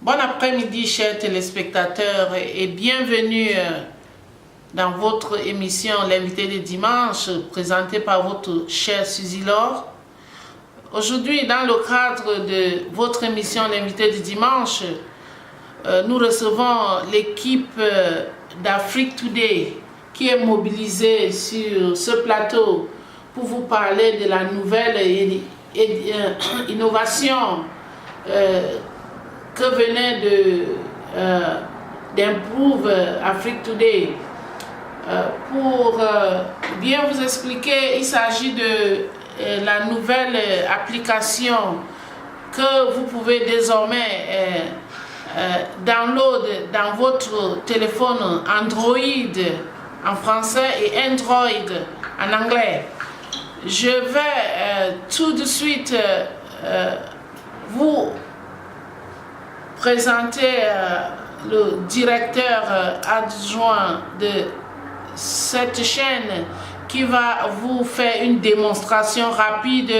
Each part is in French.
Bon après-midi, chers téléspectateurs, et bienvenue dans votre émission L'invité de dimanche, présentée par votre chère Suzy Laure. Aujourd'hui, dans le cadre de votre émission L'invité du dimanche, nous recevons l'équipe d'Afrique Today qui est mobilisée sur ce plateau pour vous parler de la nouvelle innovation que venait d'Improve Afrique Today. Pour bien vous expliquer, il s'agit de la nouvelle application que vous pouvez désormais download dans votre téléphone Android en français et Android en anglais. Je vais tout de suite vous présenter le directeur adjoint de cette chaîne qui va vous faire une démonstration rapide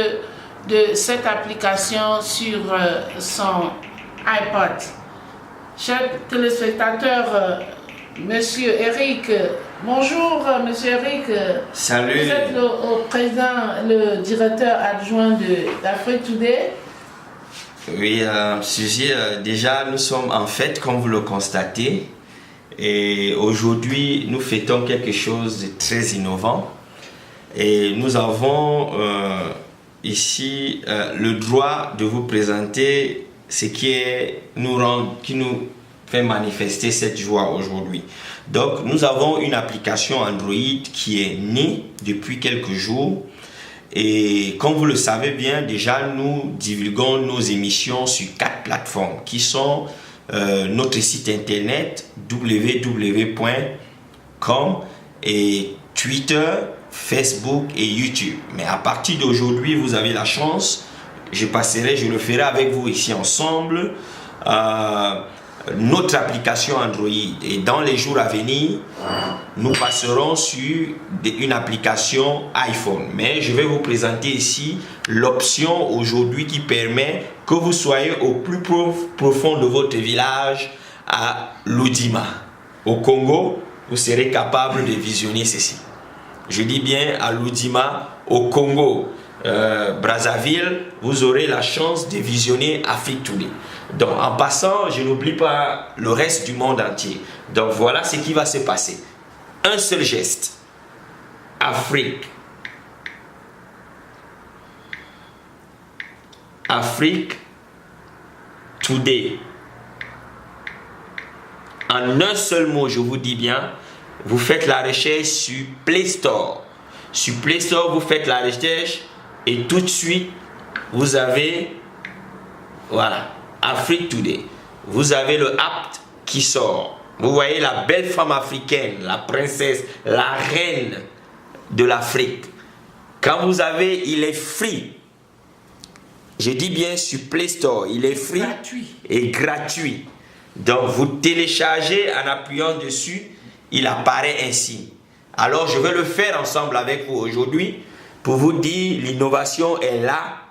de cette application sur son iPod. Chers téléspectateurs, Monsieur Eric, bonjour Monsieur Eric. Salut. Vous êtes le directeur adjoint d'Afrique Today. Oui, Suzy, déjà nous sommes en fête comme vous le constatez. Et aujourd'hui, nous fêtons quelque chose de très innovant. Et nous avons ici le droit de vous présenter ce qui nous fait manifester cette joie aujourd'hui. Donc, nous avons une application Android qui est née depuis quelques jours. Et comme vous le savez bien, déjà, nous divulguons nos émissions sur 4 plateformes qui sont notre site internet www.com et Twitter, Facebook et YouTube. Mais à partir d'aujourd'hui, vous avez la chance, je le ferai avec vous ici ensemble, notre application Android. Et dans les jours à venir, nous passerons sur une application iPhone. Mais je vais vous présenter ici l'option aujourd'hui qui permet que vous soyez au plus profond de votre village à Lodima, au Congo, vous serez capable de visionner ceci. Je dis bien à Lodima, au Congo, Brazzaville, vous aurez la chance de visionner Afrique Today. Donc en passant, je n'oublie pas le reste du monde entier. Donc voilà ce qui va se passer. Un seul geste. Afrique. Afrique Today. En un seul mot, je vous dis bien, vous faites la recherche sur Play Store. Sur Play Store, vous faites la recherche et tout de suite, vous avez, voilà, Afrique Today. Vous avez le app qui sort. Vous voyez la belle femme africaine, la princesse, la reine de l'Afrique. Quand vous avez, il est free. Je dis bien sur Play Store, il est free et gratuit. Donc vous téléchargez en appuyant dessus, il apparaît ainsi. Alors je vais le faire ensemble avec vous aujourd'hui pour vous dire l'innovation est là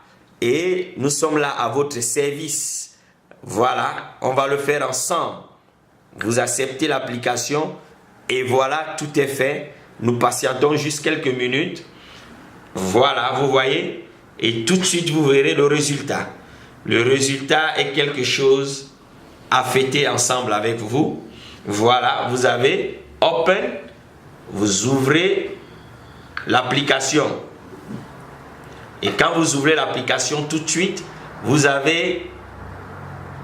et nous sommes là à votre service. Voilà, on va le faire ensemble. Vous acceptez l'application et voilà, tout est fait. Nous patientons juste quelques minutes. Voilà, vous voyez. Et tout de suite, vous verrez le résultat. Le résultat est quelque chose à fêter ensemble avec vous. Voilà, vous avez Open. Vous ouvrez l'application. Et quand vous ouvrez l'application, tout de suite, vous avez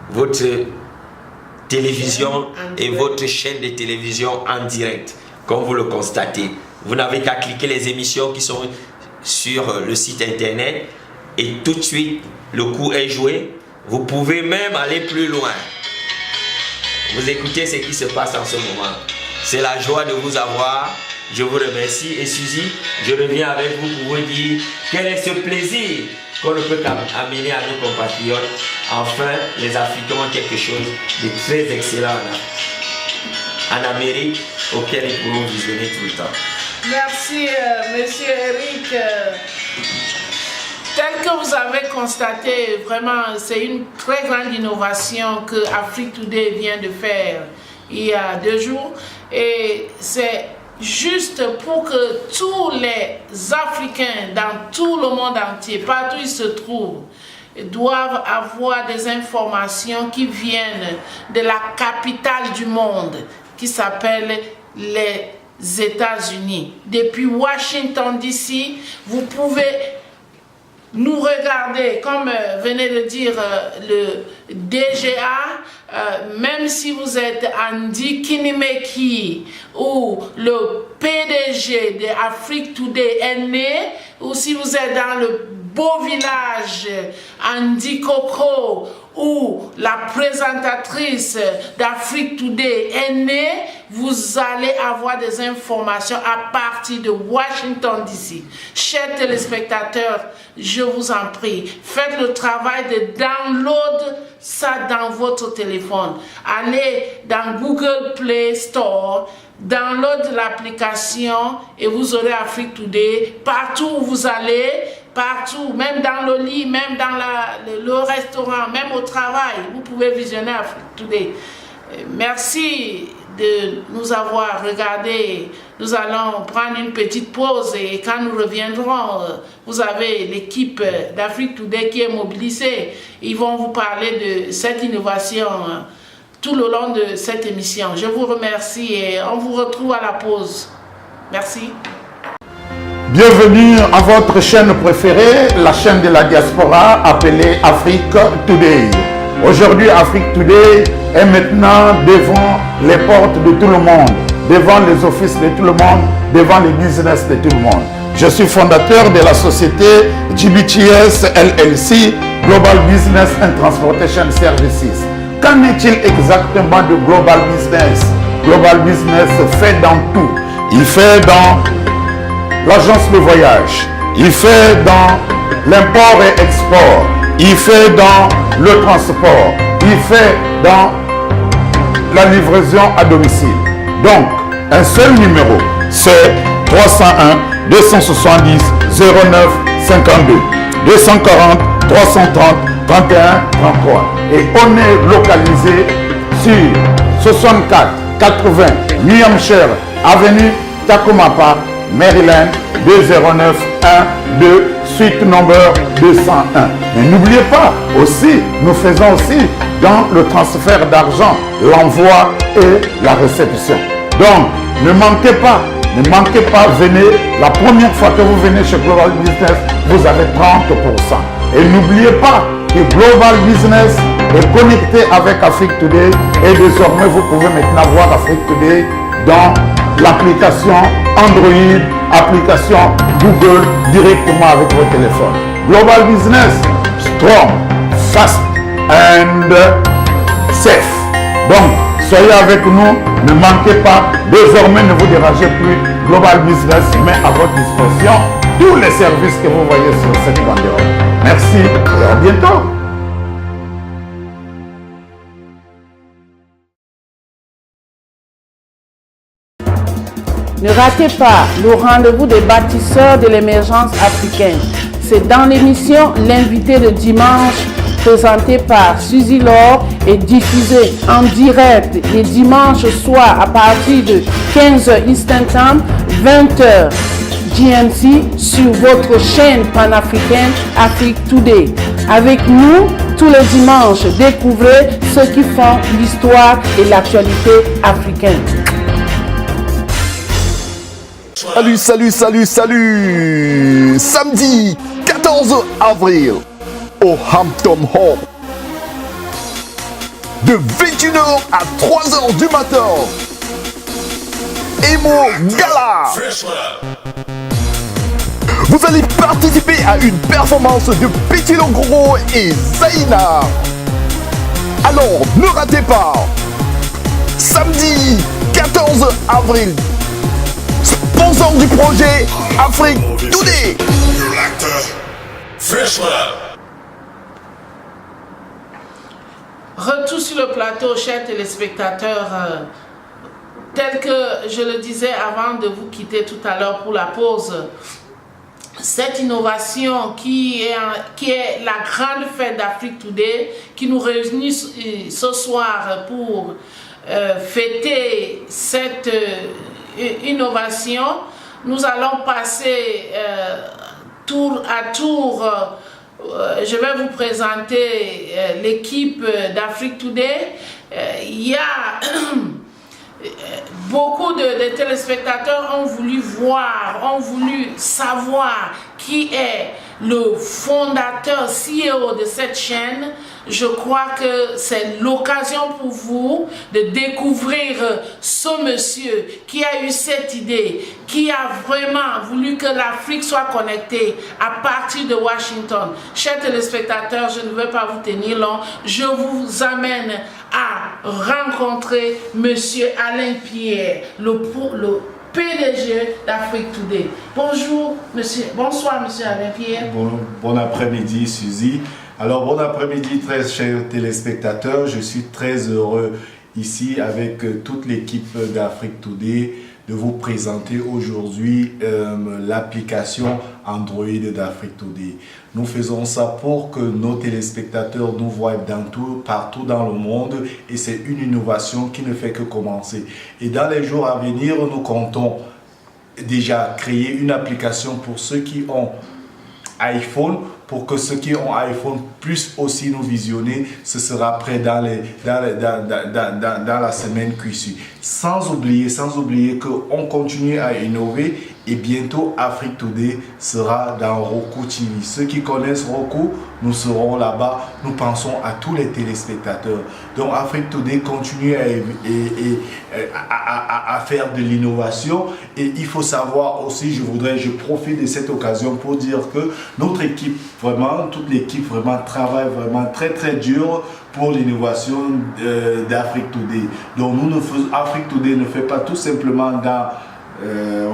votre télévision et votre chaîne de télévision en direct, comme vous le constatez. Vous n'avez qu'à cliquer les émissions qui sont sur le site internet et tout de suite, le coup est joué. Vous pouvez même aller plus loin. Vous écoutez ce qui se passe en ce moment. C'est la joie de vous avoir. Je vous remercie. Et Suzy, je reviens avec vous pour vous dire quel est ce plaisir qu'on ne peut qu'amener à nos compatriotes. Enfin, les Africains ont quelque chose de très excellent en Amérique auquel ils pourront visionner tout le temps. Merci, Monsieur Eric. tel que vous avez constaté, vraiment, c'est une très grande innovation que Afrique Today vient de faire il y a 2 jours. Et c'est juste pour que tous les Africains dans tout le monde entier, partout où ils se trouvent, doivent avoir des informations qui viennent de la capitale du monde, qui s'appelle les États-Unis. Depuis Washington DC, vous pouvez nous regarder, comme venait de dire le DGA, même si vous êtes Andy Kinimeki ou le PDG de Afrique Today est né, ou si vous êtes dans le beau village Andy Coco ou la présentatrice d'Afrique Today est née, vous allez avoir des informations à partir de Washington DC. Chers téléspectateurs, je vous en prie, faites le travail de download ça dans votre téléphone. Allez dans Google Play Store, download l'application et vous aurez Afrique Today partout où vous allez. Partout, même dans le lit, même dans le restaurant, même au travail, vous pouvez visionner Afrique Today. Merci de nous avoir regardés. Nous allons prendre une petite pause et quand nous reviendrons, vous avez l'équipe d'Afrique Today qui est mobilisée. Ils vont vous parler de cette innovation tout le long de cette émission. Je vous remercie et on vous retrouve à la pause. Merci. Bienvenue à votre chaîne préférée, la chaîne de la diaspora appelée Afrique Today. Aujourd'hui, Afrique Today est maintenant devant les portes de tout le monde, devant les offices de tout le monde, devant les business de tout le monde. Je suis fondateur de la société GBTS LLC, Global Business and Transportation Services. Qu'en est-il exactement de Global Business? Global Business fait dans tout. Il fait dans l'agence de voyage, il fait dans l'import et export, il fait dans le transport, il fait dans la livraison à domicile. Donc, un seul numéro, c'est 301 270 09 52 240 330 31 33. Et on est localisé sur 64 80 New Hampshire Avenue Tacoma, Maryland 20912, suite number 201. Mais n'oubliez pas, aussi, nous faisons aussi dans le transfert d'argent, l'envoi et la réception. Donc, ne manquez pas, venez. La première fois que vous venez chez Global Business, vous avez 30%. Et n'oubliez pas que Global Business est connecté avec Afrique Today et désormais vous pouvez maintenant voir Afrique Today dans l'application Android, application Google directement avec vos téléphones. Global Business, strong, fast and safe. Donc, soyez avec nous, ne manquez pas. Désormais, ne vous dérangez plus. Global Business met à votre disposition tous les services que vous voyez sur cette banderole. Merci et à bientôt. Ne ratez pas le rendez-vous des bâtisseurs de l'émergence africaine. C'est dans l'émission L'invité de dimanche, présenté par Suzy Laure et diffusé en direct les dimanches soirs à partir de 15h Eastern Time, 20h GMT sur votre chaîne panafricaine Afrique Today. Avec nous, tous les dimanches, découvrez ceux qui font l'histoire et l'actualité africaine. Salut, salut, salut, salut! Samedi 14 avril au Hampton Hall. De 21h à 3h du matin. Emo Gala. Vous allez participer à une performance de Petit Logro et Zaina. Alors, ne ratez pas. Samedi 14 avril. Sponsor du projet Afrique Today. Retour sur le plateau, chers téléspectateurs. Tel que je le disais avant de vous quitter tout à l'heure pour la pause, cette innovation qui est la grande fête d'Afrique Today, qui nous réunit ce soir pour fêter cette innovation. Nous allons passer tour à tour. Je vais vous présenter l'équipe d'Afrique Today. Il y a beaucoup de téléspectateurs ont voulu voir, ont voulu savoir qui est le fondateur, CEO de cette chaîne. Je crois que c'est l'occasion pour vous de découvrir ce monsieur qui a eu cette idée, qui a vraiment voulu que l'Afrique soit connectée à partir de Washington. Chers téléspectateurs, je ne vais pas vous tenir long. Je vous amène à rencontrer monsieur Alain Pierre, le PDG d'Afrique Today. Bonjour, monsieur. Bonsoir, monsieur Alain Pierre. Bon après-midi, Suzy. Alors, bon après-midi, très chers téléspectateurs. Je suis très heureux ici avec toute l'équipe d'Afrique Today de vous présenter aujourd'hui l'application Android d'Afrique Today. Nous faisons ça pour que nos téléspectateurs nous voient partout dans le monde, et c'est une innovation qui ne fait que commencer. Et dans les jours à venir, nous comptons déjà créer une application pour ceux qui ont iPhone, pour que ceux qui ont iPhone puissent aussi nous visionner. Ce sera prêt dans la semaine qui suit. Sans oublier qu'on continue à innover, et bientôt Afrique Today sera dans Roku TV. Ceux qui connaissent Roku, nous serons là-bas. Nous pensons à tous les téléspectateurs. Donc Afrique Today continue à faire de l'innovation. Et il faut savoir aussi, je profite de cette occasion pour dire que notre équipe, vraiment, toute l'équipe vraiment travaille vraiment très très dur pour l'innovation d'Afrique Today. Donc Afrique Today ne fait pas tout simplement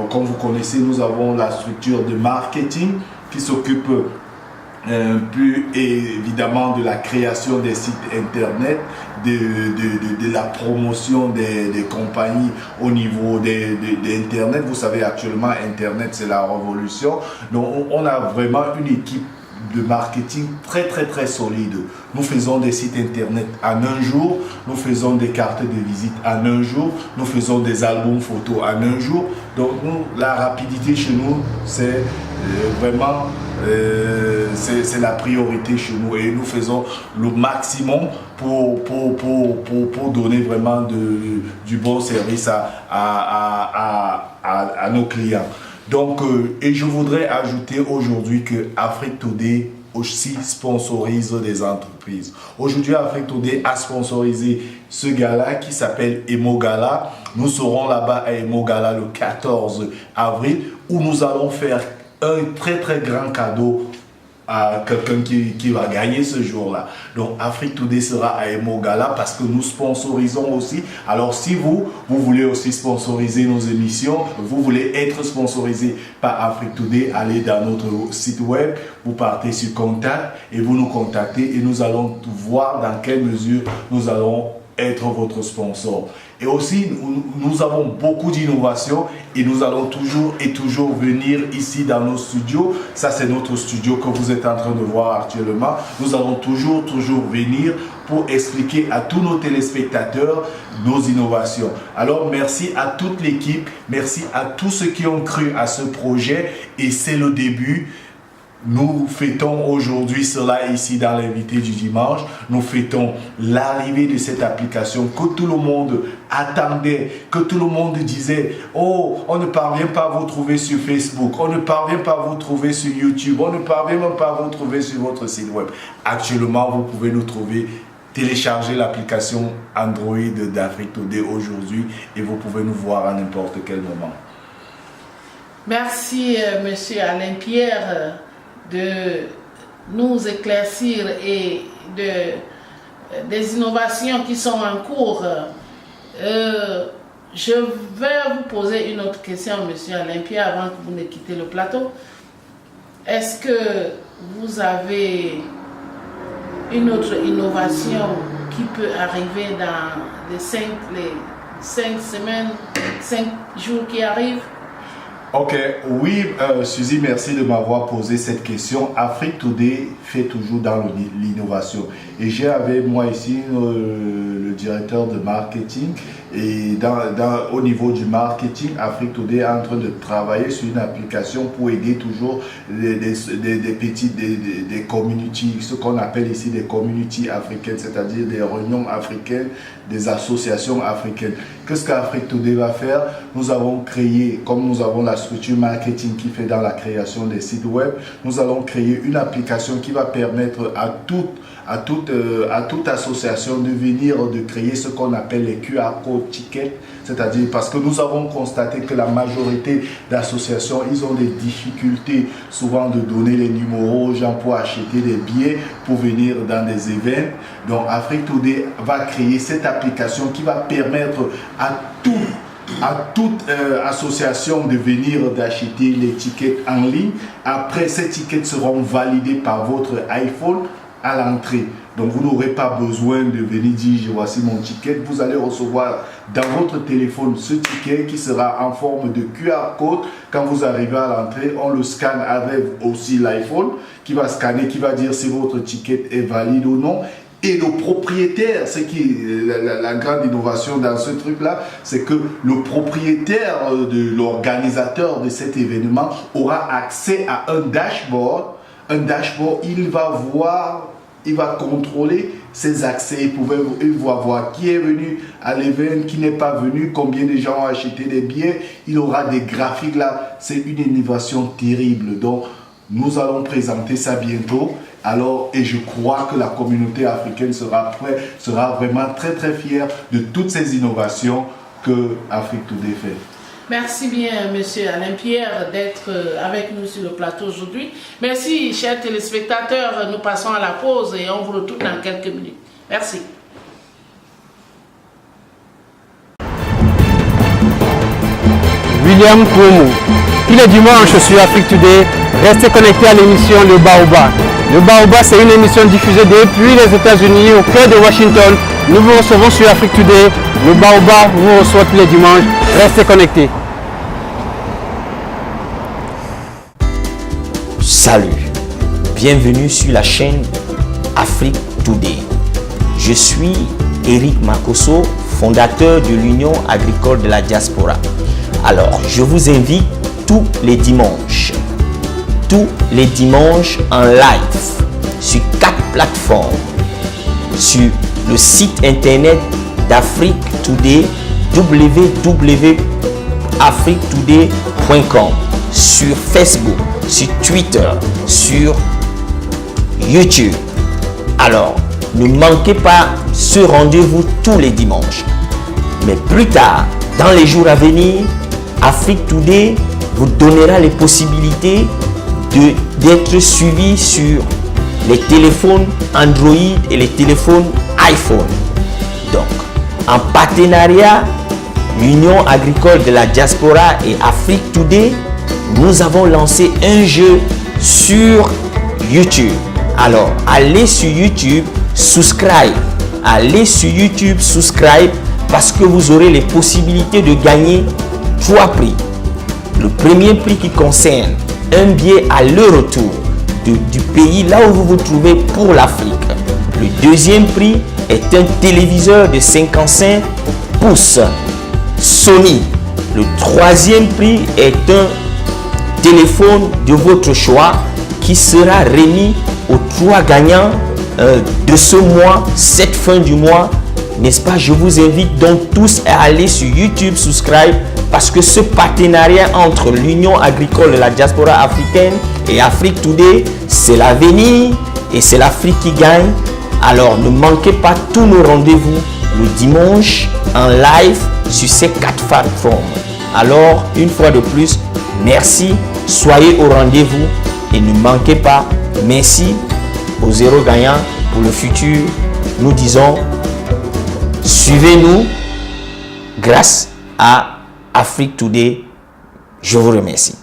comme vous connaissez, nous avons la structure de marketing qui s'occupe plus évidemment de la création des sites internet, de la promotion des compagnies au niveau d'Internet. Vous savez, actuellement, Internet, c'est la révolution. Donc, on a vraiment une équipe de marketing très très solide. Nous faisons des sites internet en un jour, nous faisons des cartes de visite en un jour, nous faisons des albums photos en un jour. Donc la rapidité chez nous, c'est vraiment c'est la priorité chez nous, et nous faisons le maximum pour donner vraiment du bon service à nos clients. Donc, et je voudrais ajouter aujourd'hui que Afrique Today aussi sponsorise des entreprises. Aujourd'hui, Afrique Today a sponsorisé ce gala qui s'appelle Emo Gala. Nous serons là-bas à Emo Gala le 14 avril, où nous allons faire un très très grand cadeau à quelqu'un qui va gagner ce jour-là. Donc Afrique Today sera à Emo Gala parce que nous sponsorisons aussi. Alors si vous voulez aussi sponsoriser nos émissions, vous voulez être sponsorisé par Afrique Today, allez dans notre site web, vous partez sur Contact et vous nous contactez, et nous allons voir dans quelle mesure nous allons être votre sponsor. Et aussi, nous avons beaucoup d'innovations, et nous allons toujours venir ici dans nos studios. Ça, c'est notre studio que vous êtes en train de voir actuellement. Nous allons toujours venir pour expliquer à tous nos téléspectateurs nos innovations. Alors, merci à toute l'équipe, merci à tous ceux qui ont cru à ce projet, et c'est le début. Nous fêtons aujourd'hui cela ici dans l'invité du dimanche. Nous fêtons l'arrivée de cette application que tout le monde attendait, que tout le monde disait: oh, on ne parvient pas à vous trouver sur Facebook, on ne parvient pas à vous trouver sur YouTube, on ne parvient même pas à vous trouver sur votre site web. Actuellement, vous pouvez nous trouver. Téléchargez l'application Android d'Afrique Today aujourd'hui, et vous pouvez nous voir à n'importe quel moment. Merci, monsieur Alain Pierre, de nous éclaircir et des innovations qui sont en cours. Je vais vous poser une autre question, monsieur Alain Pierre, avant que vous ne quittez le plateau. Est-ce que vous avez une autre innovation qui peut arriver dans les 5 jours qui arrivent? Ok, oui, Suzy, merci de m'avoir posé cette question. Afrique Today fait toujours dans l'innovation. Et j'ai avec moi ici le directeur de marketing. Et au niveau du marketing, Afrique Today est en train de travailler sur une application pour aider toujours des community, ce qu'on appelle ici des community africaines, c'est-à-dire des réunions africaines, des associations africaines. Qu'est-ce qu'Afrique Today va faire? Nous avons créé, comme nous avons la structure marketing qui fait dans la création des sites web, nous allons créer une application qui va permettre à toute association de venir de créer ce qu'on appelle les QR code tickets, c'est-à-dire parce que nous avons constaté que la majorité d'associations, ils ont des difficultés souvent de donner les numéros aux gens pour acheter des billets pour venir dans des événements. Donc Afrique Today va créer cette application qui va permettre à toute association de venir d'acheter les tickets en ligne. Après, ces tickets seront validés par votre iPhone à l'entrée. Donc vous n'aurez pas besoin de venir dire voici mon ticket. Vous allez recevoir dans votre téléphone ce ticket qui sera en forme de QR code. Quand vous arrivez à l'entrée, on le scanne avec aussi l'iPhone qui va scanner, qui va dire si votre ticket est valide ou non. Et le propriétaire, c'est qui la grande innovation dans ce truc-là, c'est que le propriétaire de l'organisateur de cet événement aura accès à un dashboard. Un dashboard, il va voir, il va contrôler ses accès. Il va voir qui est venu à l'événement, qui n'est pas venu, combien de gens ont acheté des billets. Il aura des graphiques là. C'est une innovation terrible. Donc, nous allons présenter ça bientôt. Alors, et je crois que la communauté africaine sera vraiment très très fière de toutes ces innovations que Afrique Today fait. Merci bien, Monsieur Alain Pierre, d'être avec nous sur le plateau aujourd'hui. Merci, chers téléspectateurs. Nous passons à la pause et on vous retrouve dans quelques minutes. Merci. William Cuomo. Tous les dimanches sur Afrique Today, restez connectés à l'émission Le Baobab. Le Baobab, c'est une émission diffusée depuis les États-Unis, au cœur de Washington. Nous vous recevons sur Afrique Today. Le Baobab vous reçoit tous les dimanches. Restez connectés. Salut, bienvenue sur la chaîne Afrique Today. Je suis Eric Makosso, fondateur de l'Union agricole de la diaspora. Alors, je vous invite tous les dimanches en live sur 4 plateformes. Sur le site internet d'Afrique Today, www.afriquetoday.com, sur Facebook, sur Twitter, sur YouTube. Alors, ne manquez pas ce rendez-vous tous les dimanches. Mais plus tard, dans les jours à venir, Afrique Today vous donnera les possibilités d'être suivi sur les téléphones Android et les téléphones iPhone. Donc, en partenariat, l'Union agricole de la diaspora et Afrique Today, nous avons lancé un jeu sur YouTube. Alors, allez sur YouTube, subscribe. Allez sur YouTube, subscribe, parce que vous aurez les possibilités de gagner 3 prix. Le premier prix qui concerne un billet à aller-retour du pays là où vous vous trouvez pour l'Afrique. Le deuxième prix est un téléviseur de 55 pouces Sony. Le troisième prix est un téléphone de votre choix qui sera remis aux 3 gagnants de ce mois, cette fin du mois. N'est-ce pas? Je vous invite donc tous à aller sur YouTube, subscribe, parce que ce partenariat entre l'Union agricole de la diaspora africaine et Afrique Today, c'est l'avenir et c'est l'Afrique qui gagne. Alors ne manquez pas tous nos rendez-vous le dimanche en live sur ces 4 plateformes. Alors une fois de plus, merci, soyez au rendez-vous et ne manquez pas. Merci aux 0 gagnants pour le futur. Nous disons, suivez-nous grâce à Afrique Today. Je vous remercie.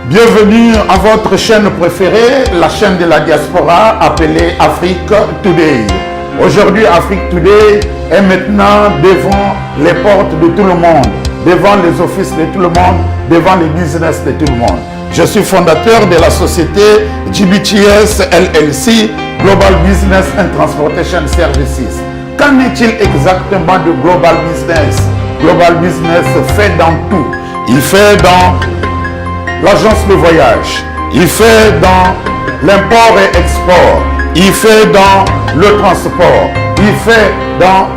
Bienvenue à votre chaîne préférée, la chaîne de la diaspora appelée Afrique Today. Aujourd'hui, Afrique Today est maintenant devant les portes de tout le monde, devant les offices de tout le monde, devant les business de tout le monde. Je suis fondateur de la société GBTS LLC, Global Business and Transportation Services. Qu'en est-il exactement de Global Business? Global Business fait dans tout. Il fait dans l'agence de voyage, il fait dans l'import et export, il fait dans le transport, il fait dans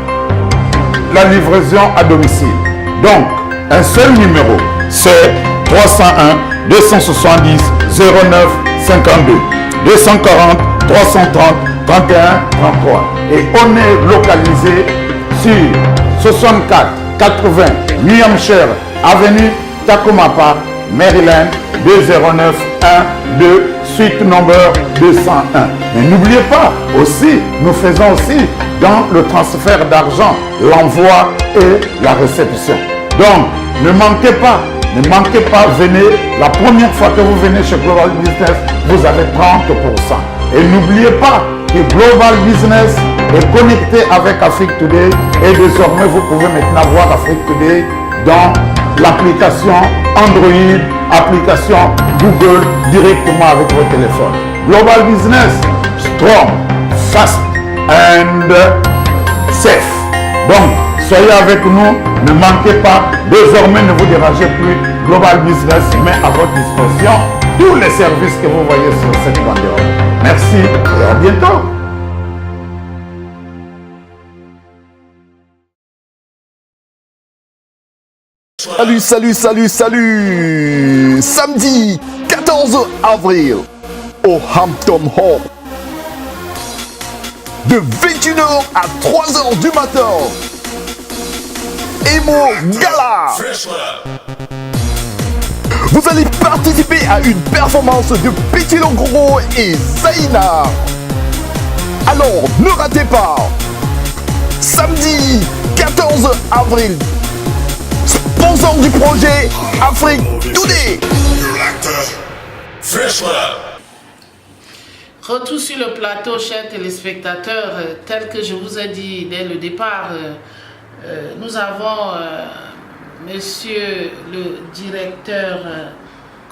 la livraison à domicile. Donc, un seul numéro, c'est 301 270 09 52 240 330 31 33. Et on est localisé sur 64 80 New Hampshire Avenue Tacoma, Maryland 20912, suite number 201. Mais n'oubliez pas, aussi, nous faisons aussi dans le transfert d'argent, l'envoi et la réception. Donc, ne manquez pas, venez. La première fois que vous venez chez Global Business, vous avez 30%. Et n'oubliez pas que Global Business est connecté avec Afrique Today et désormais vous pouvez maintenant voir Afrique Today dans l'application Android, application Google directement avec votre téléphone. Global Business, strong, fast and safe. Donc, soyez avec nous, ne manquez pas. Désormais, ne vous dérangez plus. Global Business met à votre disposition tous les services que vous voyez sur cette banderole. Merci et à bientôt. Salut. Samedi 14 avril au Hampton Hall. De 21h à 3h du matin. Emo Gala. Vous allez participer à une performance de Petit Longoro et Zaina. Alors ne ratez pas. Samedi 14 avril. Sponsor du projet Afrique Today. Retour sur le plateau, chers téléspectateurs. Tel que je vous ai dit dès le départ, nous avons monsieur le directeur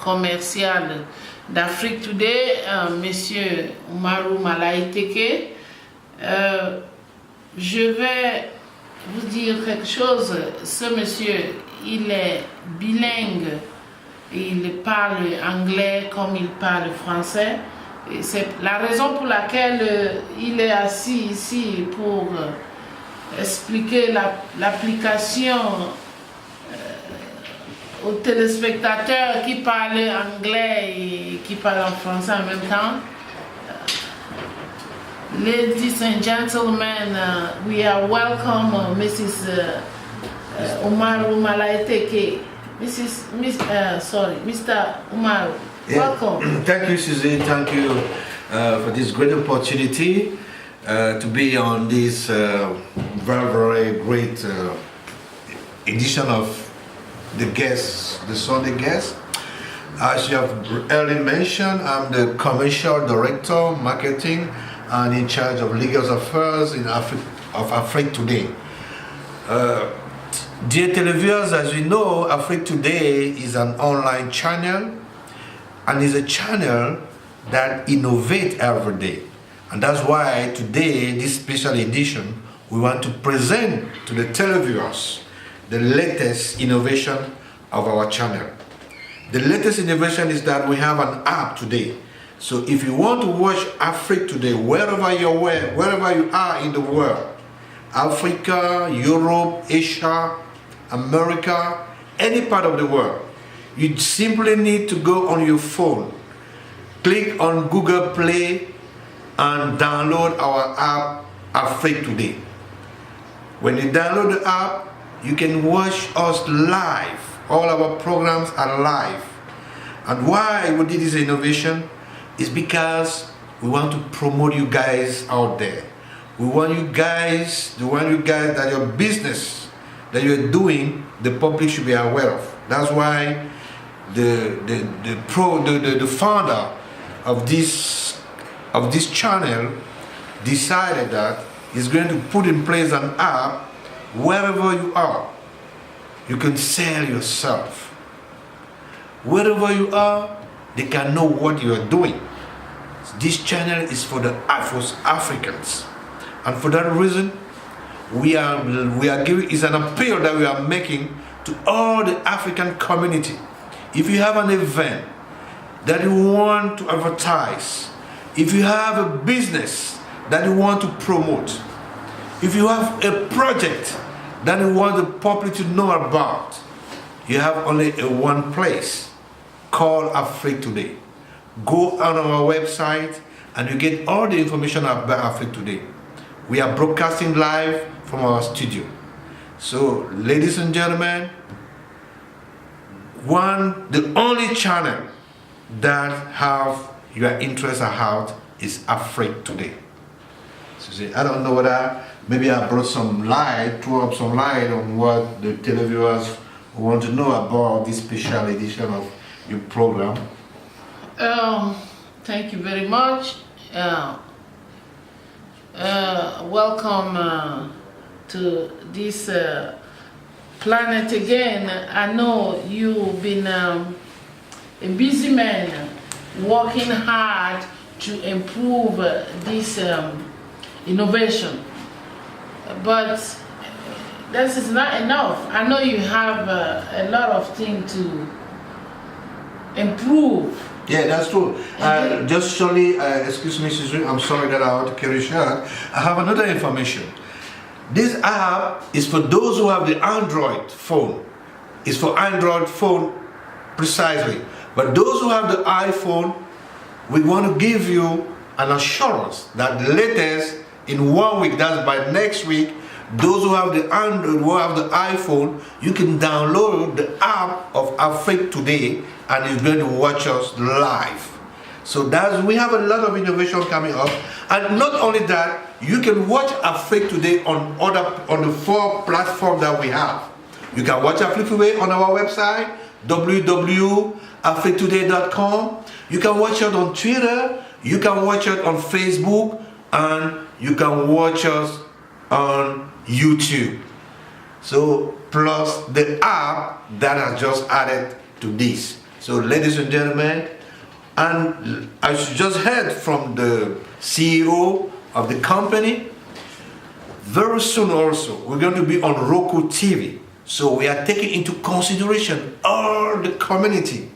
commercial d'Afrique Today, monsieur Umaru Malaiteke. Je vais vous dire quelque chose. Ce monsieur, il est bilingue. Il parle anglais comme il parle français. Et c'est la raison pour laquelle il est assis ici pour expliquer l'application aux téléspectateurs qui parlent anglais et qui parlent en français en même temps. Ladies and gentlemen, we are welcome Mrs. Umaru Malaiteke. Mr. Umaru, welcome. Thank you, Susie. Thank you for this great opportunity to be on this very great edition of the Sunday guest. As you have earlier mentioned, I'm the commercial director, marketing, and in charge of legal affairs of Afrique Today. Dear televiewers, as you know, Afrique Today is an online channel and is a channel that innovates every day. And that's why today, this special edition, we want to present to the televiewers the latest innovation of our channel. The latest innovation is that we have an app today. So if you want to watch Afrique Today, wherever you are in the world, Africa, Europe, Asia, America, any part of the world, you simply need to go on your phone, click on Google Play and download our app, Afrique Today. When you download the app, you can watch us live. All our programs are live. And why we did this innovation is because we want to promote you guys out there. We want you guys that your business that you're doing, the public should be aware of. That's why the founder of this channel decided that he's going to put in place an app wherever you are. You can sell yourself. Wherever you are, they can know what you are doing. This channel is for the Africans, and for that reason, we are giving is an appeal that we are making to all the African community. If you have an event that you want to advertise, if you have a business that you want to promote, if you have a project that you want the public to know about, you have only one place called Afrique Today. Go on our website and you get all the information about Afrique Today. We are broadcasting live from our studio. So, ladies and gentlemen, the only channel that have your interest at heart is Afrique Today. So, see, I don't know whether maybe I brought some light, threw up some light on what the televiewers want to know about this special edition of your program. Thank you very much. Welcome to this planet again. I know you've been a busy man working hard to improve this innovation, but this is not enough. I know you have a lot of things to improve. Yeah, that's true. Just shortly, excuse me, Susan, I'm sorry that I have to carry short. I have another information. This app is for those who have the Android phone. It's for Android phone precisely. But those who have the iPhone, we want to give you an assurance that the latest in 1 week, that's by next week, those who have the Android, who have the iPhone, you can download the app of Afrique Today and you're going to watch us live. So we have a lot of innovation coming up, and not only that, you can watch Afrique Today on the 4 platforms that we have. You can watch Afrique Today on our website www.afriquetoday.com. You can watch it on Twitter, you can watch it on Facebook, and you can watch us on YouTube. So plus the app that I just added to this. So ladies and gentlemen, and I just heard from the CEO of the company, very soon also we're going to be on Roku TV. So we are taking into consideration all the community.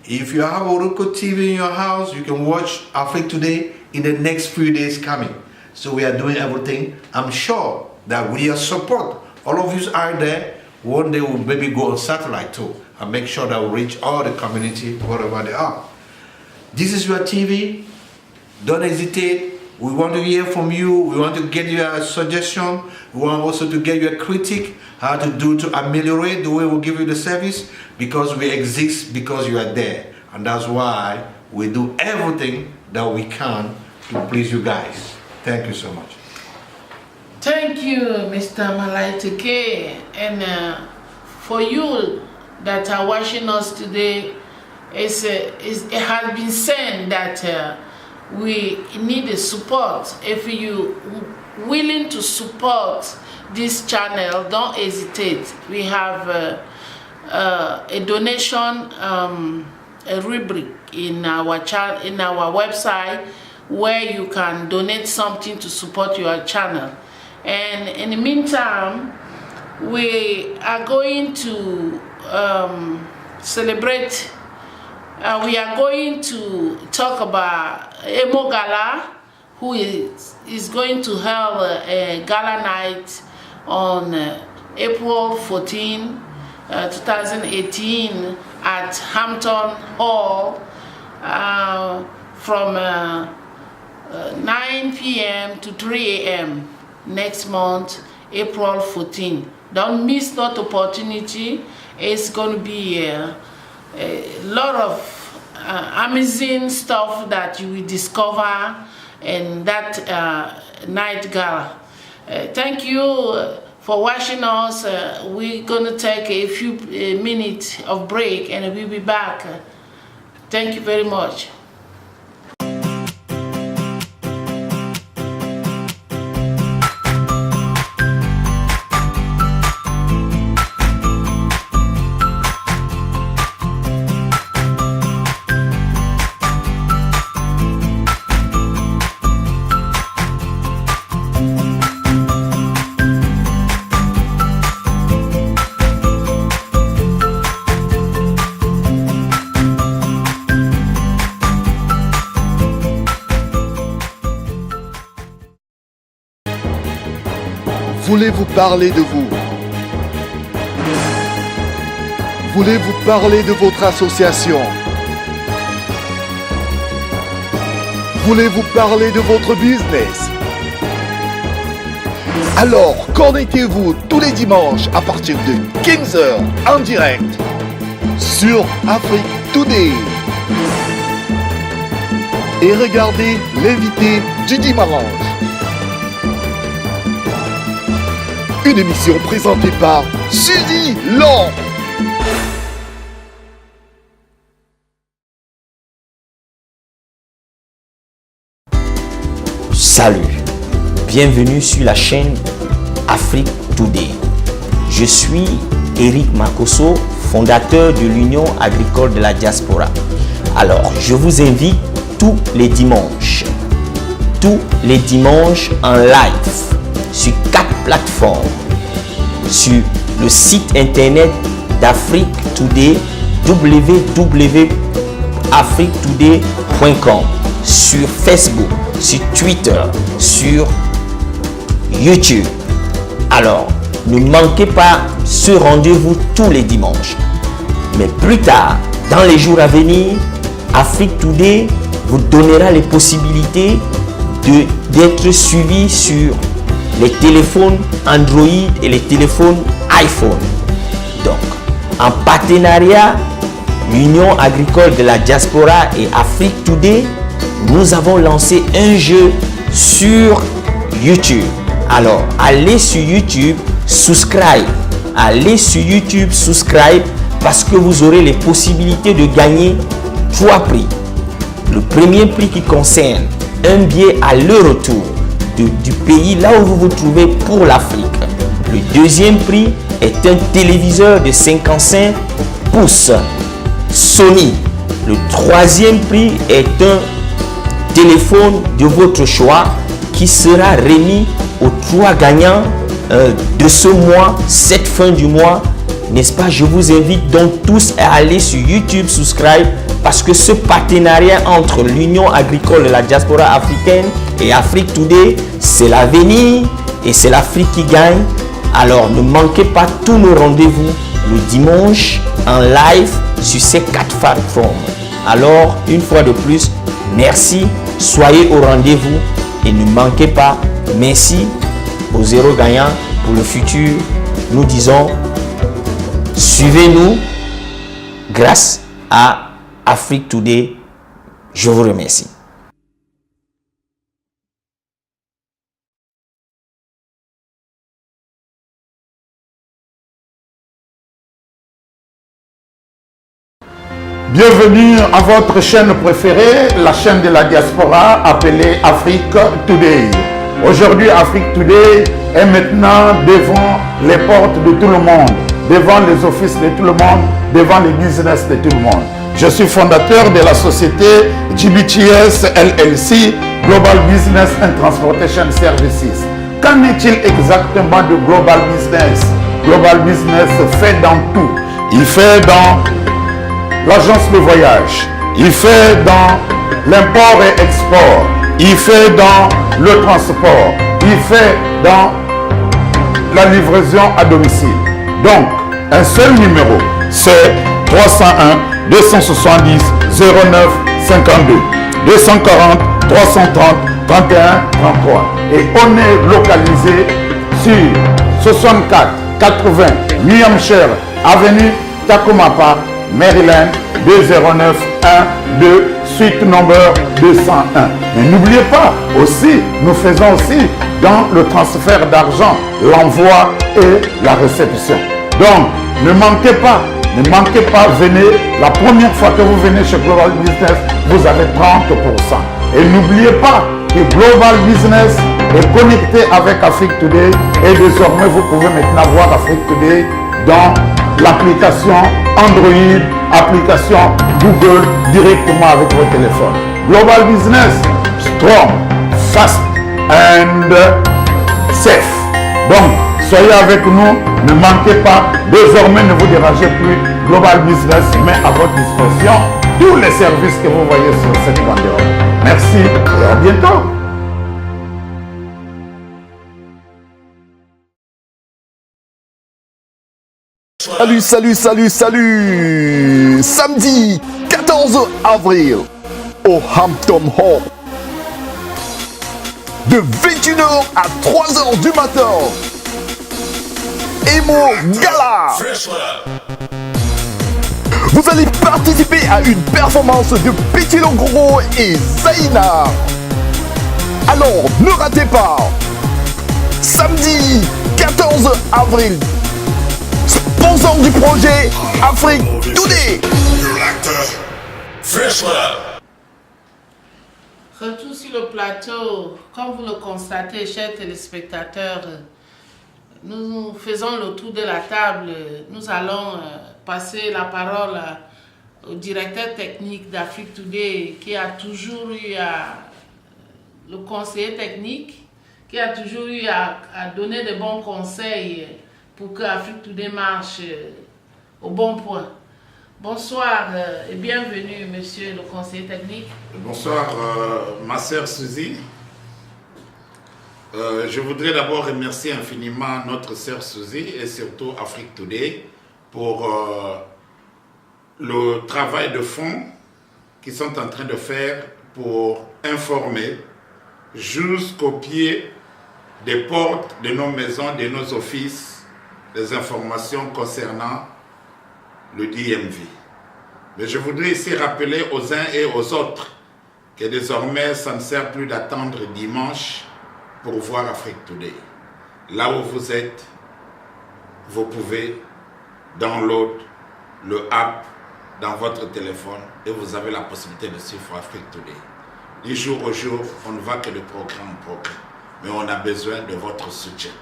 If you have a Roku TV in your house, you can watch Afrique Today in the next few days coming. So we are doing everything. I'm sure that with your support, all of you out there, one day we'll maybe go on satellite too and make sure that we reach all the community wherever they are. This is your TV. Don't hesitate. We want to hear from you. We want to get your suggestion. We want also to get your critique, how to do to ameliorate the way we give you the service, because we exist because you are there. And that's why we do everything that we can to please you guys. Thank you so much. Thank you, Mr. Malaiteke. And for you that are watching us today, it has been said that we need a support. If you willing to support this channel, don't hesitate. We have a donation a rubric in our website where you can donate something to support your channel. And in the meantime, we are going to celebrate. We are going to talk about Emo Gala, who is going to have a gala night on April 14, 2018 at Hampton Hall from 9 p.m. to 3 a.m. next month, April 14. Don't miss that opportunity. It's going to be a lot of amazing stuff that you will discover in that night gala. Thank you for watching us. We're going to take a few minutes of break and we'll be back. Thank you very much. Voulez-vous parler de vous? Voulez-vous parler de votre association? Voulez-vous parler de votre business? Alors, connectez-vous tous les dimanches à partir de 15h en direct sur Afrique Today. Et regardez l'invité du dimanche. Une émission présentée par Suzy Long. Salut, bienvenue sur la chaîne Afrique Today. Je suis Eric Makosso, fondateur de l'Union agricole de la diaspora. Alors, je vous invite tous les dimanches en live sur 4 plateformes, sur le site internet d'Afrique Today, www.afriquetoday.com, sur Facebook, sur Twitter, sur YouTube. Alors, ne manquez pas ce rendez-vous tous les dimanches. Mais plus tard, dans les jours à venir, Afrique Today vous donnera les possibilités d'être suivi sur les téléphones Android et les téléphones iPhone. Donc, en partenariat, l'Union agricole de la diaspora et Afrique Today, nous avons lancé un jeu sur YouTube. Alors, allez sur YouTube, subscribe. Allez sur YouTube, subscribe, parce que vous aurez les possibilités de gagner 3 prix. Le premier prix qui concerne un billet à leur retour du pays là où vous vous trouvez pour l'Afrique. Le deuxième prix est un téléviseur de 55 pouces Sony. Le troisième prix est un téléphone de votre choix qui sera remis aux 3 gagnants de ce mois, cette fin du mois. N'est-ce pas? Je vous invite donc tous à aller sur YouTube, subscribe, parce que ce partenariat entre l'Union agricole de la diaspora africaine et Afrique Today, c'est l'avenir et c'est l'Afrique qui gagne. Alors ne manquez pas tous nos rendez-vous le dimanche en live sur ces 4 plateformes. Alors une fois de plus, merci, soyez au rendez-vous et ne manquez pas. Merci aux 0 gagnants. Pour le futur, nous disons suivez-nous grâce à Afrique Today. Je vous remercie. Bienvenue à votre chaîne préférée, la chaîne de la diaspora appelée Afrique Today. Aujourd'hui, Afrique Today est maintenant devant les portes de tout le monde, devant les offices de tout le monde, devant les business de tout le monde. Je suis fondateur de la société GBTS LLC, Global Business and Transportation Services. Qu'en est-il exactement de Global Business? Global Business fait dans tout. Il fait dans l'agence de voyage, il fait dans l'import et export, il fait dans le transport, il fait dans la livraison à domicile. Donc, un seul numéro, c'est 301 270 09 52 240 330 31 33. Et on est localisé sur 64 80 New Hampshire Avenue Tacoma, Maryland 20912, suite number 201. Mais n'oubliez pas, aussi, nous faisons aussi dans le transfert d'argent, l'envoi et la réception. Donc, ne manquez pas, venez. La première fois que vous venez chez Global Business, vous avez 30%. Et n'oubliez pas que Global Business est connecté avec Afrique Today et désormais vous pouvez maintenant voir Afrique Today dans l'application Android, application Google directement avec votre téléphone. Global Business, strong, fast and safe. Donc, soyez avec nous, ne manquez pas. Désormais, ne vous dérangez plus. Global Business met à votre disposition tous les services que vous voyez sur cette banderole. Merci et à bientôt. Salut. Samedi 14 avril au Hampton Hall. De 21h à 3h du matin. Emo Gala. Vous allez participer à une performance de Petit Longoro et Zaina. Alors, ne ratez pas. Samedi 14 avril. Sponsor du projet Afrique Today. Retour sur le plateau. Comme vous le constatez, chers téléspectateurs, nous faisons le tour de la table. Nous allons passer la parole au directeur technique d'Afrique Today qui a toujours eu le conseiller technique, qui a toujours eu à donner de bons conseils pour que Afrique Today marche au bon point. Bonsoir et bienvenue, monsieur le conseiller technique. Bonsoir, ma sœur Suzy. Je voudrais d'abord remercier infiniment notre sœur Suzy et surtout Afrique Today pour le travail de fond qu'ils sont en train de faire pour informer jusqu'au pied des portes de nos maisons, de nos offices, des informations concernant le DMV. Mais je voudrais ici rappeler aux uns et aux autres que désormais, ça ne sert plus d'attendre dimanche pour voir Afrique Today. Là où vous êtes, vous pouvez download le app dans votre téléphone et vous avez la possibilité de suivre Afrique Today. Du jour au jour, on ne va que de progrès en progrès, mais on a besoin de votre soutien.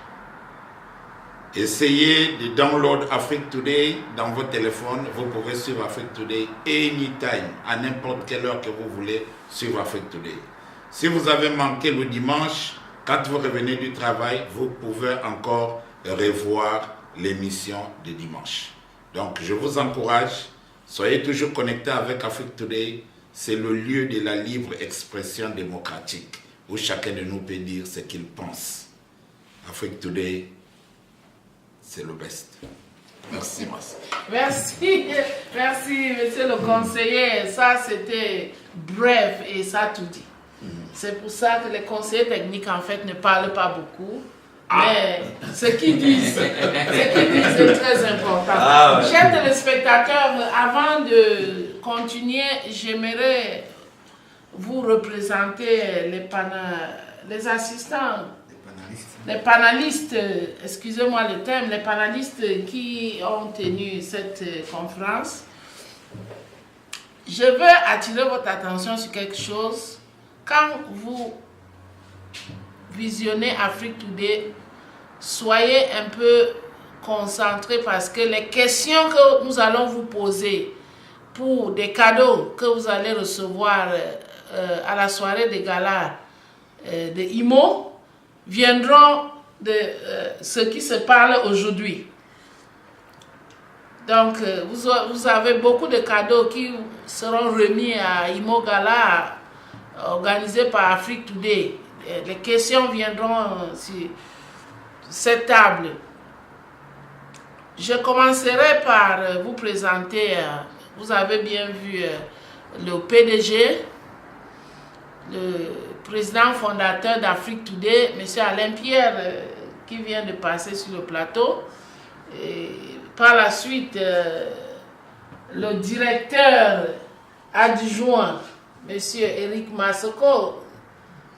Essayez de download Afrique Today dans votre téléphone. Vous pouvez suivre Afrique Today anytime, à n'importe quelle heure que vous voulez suivre Afrique Today. Si vous avez manqué le dimanche, quand vous revenez du travail, vous pouvez encore revoir l'émission de dimanche. Donc je vous encourage, soyez toujours connectés avec Afrique Today. C'est le lieu de la libre expression démocratique où chacun de nous peut dire ce qu'il pense. Afrique Today, c'est le best. Merci, Merci, monsieur le conseiller. Ça, c'était bref et ça tout dit. C'est pour ça que les conseillers techniques, en fait, ne parlent pas beaucoup. Mais ce qu'ils disent, c'est très important. Chers téléspectateurs, avant de continuer, j'aimerais vous représenter les assistants, les panélistes, excusez-moi le terme, les panélistes qui ont tenu cette conférence. Je veux attirer votre attention sur quelque chose. Quand vous visionnez Afrique Today, soyez un peu concentrés parce que les questions que nous allons vous poser pour des cadeaux que vous allez recevoir à la soirée de gala de IMO viendront de ce qui se parle aujourd'hui. Donc, vous avez beaucoup de cadeaux qui seront remis à IMO Gala organisé par Afrique Today. Les questions viendront sur cette table. Je commencerai par vous présenter, vous avez bien vu le PDG, le président fondateur d'Afrique Today, M. Alain Pierre, qui vient de passer sur le plateau. Et par la suite, le directeur adjoint, M. Eric Masoko,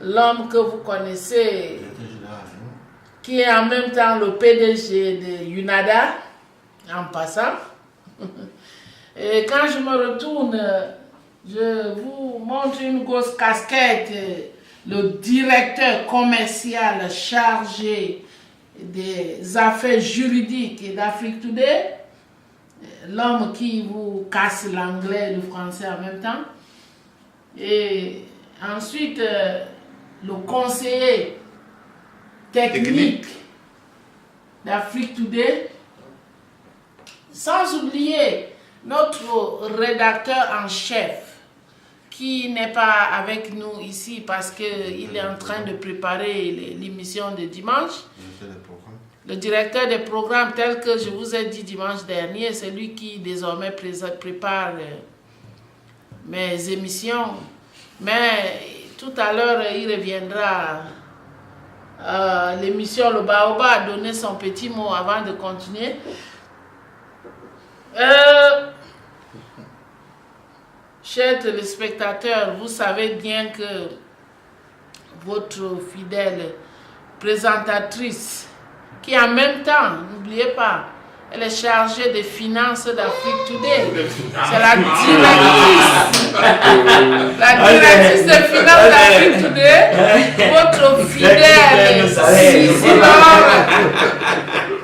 l'homme que vous connaissez, qui est en même temps le PDG de UNADA, en passant. Et quand je me retourne, je vous montre une grosse casquette, le directeur commercial chargé des affaires juridiques d'Afrique Today, l'homme qui vous casse l'anglais et le français en même temps. Et ensuite, le conseiller technique d'Afrique Today, sans oublier notre rédacteur en chef qui n'est pas avec nous ici parce qu'il est en train de préparer l'émission de dimanche. Le directeur des programmes, tel que je vous ai dit dimanche dernier, c'est lui qui désormais prépare mes émissions. Mais tout à l'heure, il reviendra à l'émission Le Baoba a donné son petit mot avant de continuer. Chers téléspectateurs, vous savez bien que votre fidèle présentatrice, qui en même temps, n'oubliez pas, elle est chargée des finances d'Afrique Today. C'est la directrice des finances d'Afrique Today. Votre fidèle Cisilor,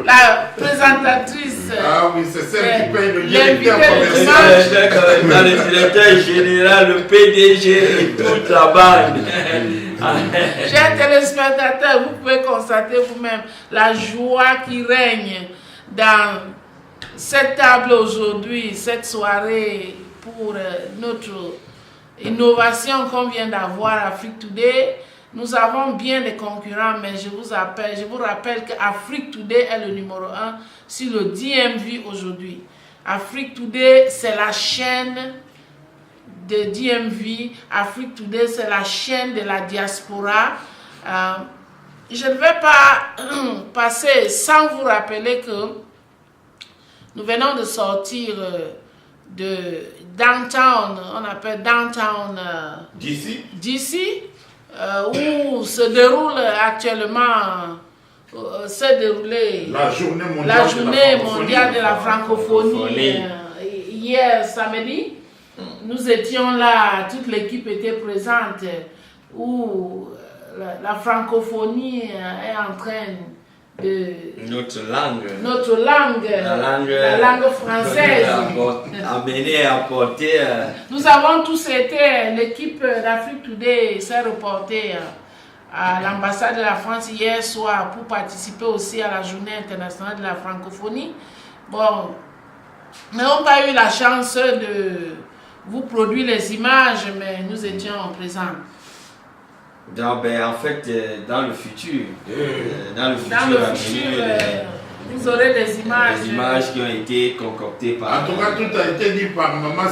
la présentatrice. Ah oui, c'est celle qui paye le directeur le directeur général, le PDG et toute la bande. Chers téléspectateurs, vous pouvez constater vous-même la joie qui règne dans cette table aujourd'hui, cette soirée pour notre innovation qu'on vient d'avoir à Afrique Today. Nous avons bien des concurrents, mais je vous rappelle qu'Afrique Today est le numéro 1 sur le DMV aujourd'hui. Afrique Today, c'est la chaîne de DMV. Afrique Today, c'est la chaîne de la diaspora. Je ne vais pas passer sans vous rappeler que nous venons de sortir de Downtown, on appelle Downtown DC, où se déroule actuellement la journée mondiale de la francophonie hier samedi. Nous étions là, toute l'équipe était présente, où la francophonie est en train de... Notre langue, la langue française. Amener, apporter. Nous avons tous été, l'équipe d'Afrique Today s'est reportée à l'ambassade de la France hier soir pour participer aussi à la journée internationale de la francophonie. Bon, nous n'avons pas eu la chance de vous produire les images, mais nous étions présents. En fait, dans le futur, vous aurez des images. Des images qui ont été concoctées par... En tout cas, tout a été dit par Maman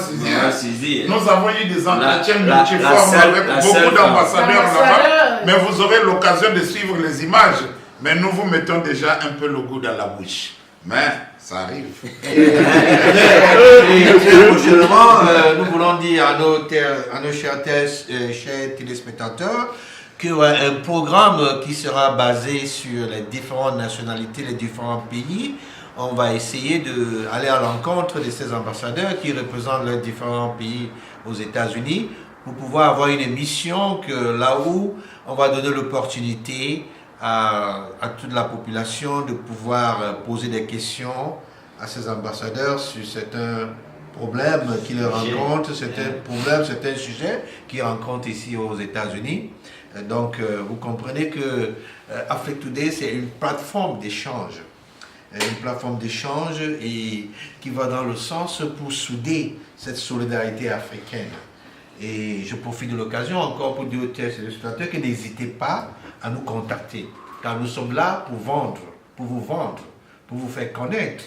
Suzy. Nous avons eu des entretiens multiformes avec beaucoup d'ambassadeurs là-bas. Mais vous aurez l'occasion de suivre les images. Mais nous vous mettons déjà un peu le goût dans la bouche. Mais ça arrive. Prochainement, nous voulons dire à nos chers téléspectateurs qu'il y aura un programme qui sera basé sur les différentes nationalités, les différents pays. On va essayer d'aller à l'encontre de ces ambassadeurs qui représentent les différents pays aux États-Unis pour pouvoir avoir une émission là où on va donner l'opportunité à toute la population de pouvoir poser des questions à ces ambassadeurs sur certains problèmes qu'ils rencontrent, certains sujets qu'ils rencontrent ici aux États-Unis. Donc, vous comprenez que Afrique Today, c'est une plateforme d'échange. Une plateforme d'échange et qui va dans le sens pour souder cette solidarité africaine. Et je profite de l'occasion encore pour dire aux téléspectateurs que n'hésitez pas à nous contacter, car nous sommes là pour vendre, pour vous faire connaître,